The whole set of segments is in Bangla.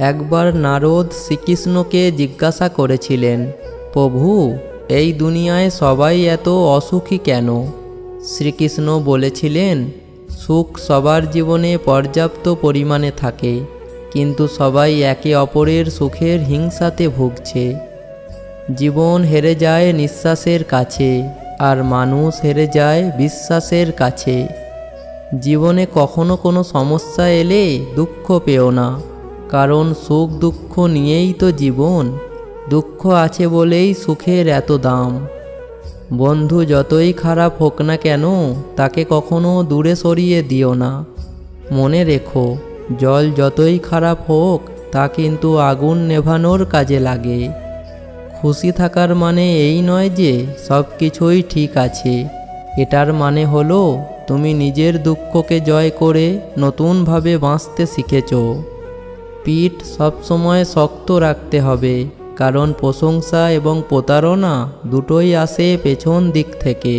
একবার নারদ শ্রীকৃষ্ণকে জিজ্ঞাসা করেছিলেন, প্রভু, এই দুনিয়ায় সবাই এত অসুখী কেন? শ্রীকৃষ্ণ বলেছিলেন, সুখ সবার জীবনে পর্যাপ্ত পরিমাণে থাকে, কিন্তু সবাই একে অপরের সুখের হিংসাতে ভুগছে। জীবন হেরে যায় নিঃশ্বাসের কাছে, আর মানুষ হেরে যায় বিশ্বাসের কাছে। জীবনে কখনো কোনো সমস্যা এলে দুঃখ পেও না, কারণ সুখ দুঃখ নিয়েই তো জীবন। দুঃখ আছে বলেই সুখের এত দাম। বন্ধু যতই খারাপ হোক না কেন, তাকে কখনো দূরে সরিয়ে দিও না। মনে রেখো, জল যতই খারাপ হোক, তা কিন্তু আগুন নেভানোর কাজে লাগে। খুশি থাকার মানে এই নয় যে সব কিছুই ঠিক আছে। এটার মানে হলো তুমি নিজের দুঃখকে জয় করে নতুনভাবে বাঁচতে শিখেছ। পিঠ সবসময় শক্ত রাখতে হবে, কারণ প্রশংসা এবং প্রতারণা দুটোই আসে পেছন দিক থেকে।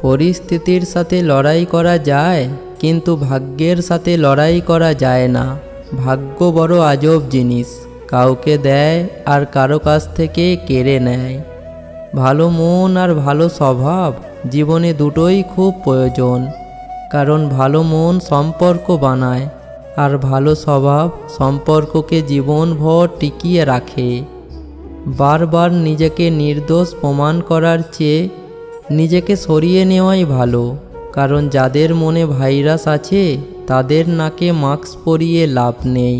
পরিস্থিতির সাথে লড়াই করা যায়, কিন্তু ভাগ্যের সাথে লড়াই করা যায় না। ভাগ্য বড় আজব জিনিস, কাউকে দেয় আর কারো কাছ থেকে কেড়ে নেয়। ভালো মন আর ভালো স্বভাব জীবনে দুটোই খুব প্রয়োজন, কারণ ভালো মন সম্পর্ক বানায়, আর ভালো স্বভাব সম্পর্ককে জীবনভর টিকিয়ে রাখে। বারবার নিজেকে নির্দোষ প্রমাণ করার চেয়ে নিজেকে সরিয়ে নেওয়াই ভালো, কারণ যাদের মনে ভাইরাস আছে তাদের নাকে মাস্ক পরিয়ে লাভ নেই।